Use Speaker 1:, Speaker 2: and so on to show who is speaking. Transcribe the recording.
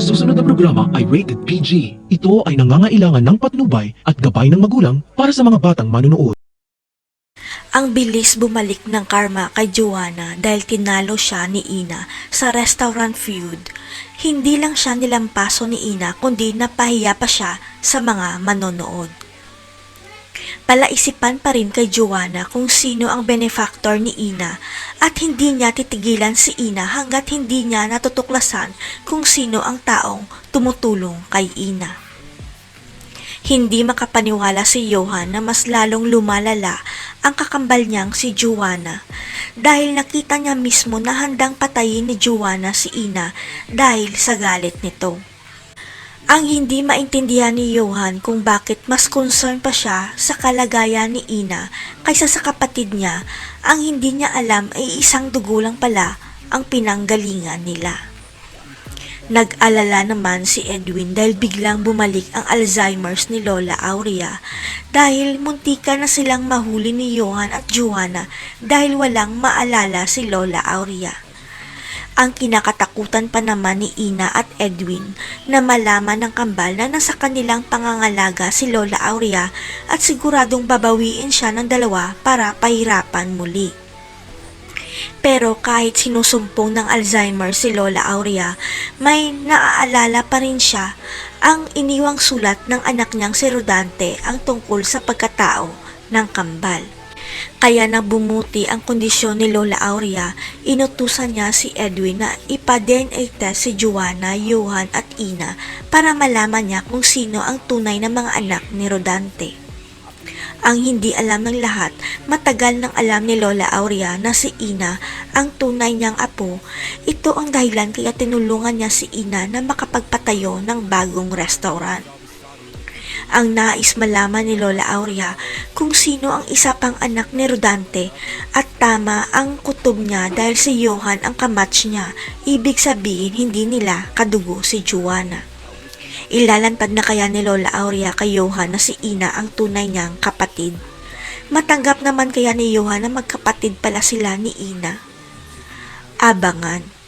Speaker 1: Ang susunod na programa ay rated PG. Ito ay nangangailangan ng patnubay at gabay ng magulang para sa mga batang manunood.
Speaker 2: Ang bilis bumalik ng karma kay Joanna dahil tinalo siya ni Ina sa restaurant feud. Hindi lang siya nilampaso ni Ina kundi napahiya pa siya sa mga manonood. Palaisipan pa rin kay Joanna kung sino ang benefactor ni Ina at hindi niya titigilan si Ina hanggat hindi niya natutuklasan kung sino ang taong tumutulong kay Ina. Hindi makapaniwala si Johan na mas lalong lumalala ang kakambal niyang si Joanna dahil nakita niya mismo na handang patayin ni Joanna si Ina dahil sa galit nito. Ang hindi maintindihan ni Johan kung bakit mas concern pa siya sa kalagayan ni Ina kaysa sa kapatid niya, ang hindi niya alam ay isang dugo lang pala ang pinanggalingan nila. Nag-alala naman si Edwin dahil biglang bumalik ang Alzheimer's ni Lola Aurea dahil muntika na silang mahuli ni Johan at Joanna dahil walang maalala si Lola Aurea. Ang kinakatakutan pa naman ni Ina at Edwin na malaman ng kambal na nasa kanilang pangangalaga si Lola Aurea at siguradong babawiin siya ng dalawa para pahirapan muli. Pero kahit sinusumpong ng Alzheimer si Lola Aurea, may naaalala pa rin siya ang iniwang sulat ng anak niyang si Rodante ang tungkol sa pagkatao ng kambal. Kaya nang bumuti ang kondisyon ni Lola Aurea, inutusan niya si Edwin na ipa-DNA test si Joanna, Johan at Ina para malaman niya kung sino ang tunay na mga anak ni Rodante. Ang hindi alam ng lahat, matagal nang alam ni Lola Aurea na si Ina ang tunay niyang apo. Ito ang dahilan kaya tinulungan niya si Ina na makapagpatayo ng bagong restaurant. Ang nais malaman ni Lola Aurea kung sino ang isa pang anak ni Rodante at tama ang kutob niya dahil si Johan ang kamatch niya, ibig sabihin hindi nila kadugo si Joanna. Ilalantad na kaya ni Lola Aurea kay Johan na si Ina ang tunay niyang kapatid? Matanggap naman kaya ni Johan na magkapatid pala sila ni Ina? Abangan.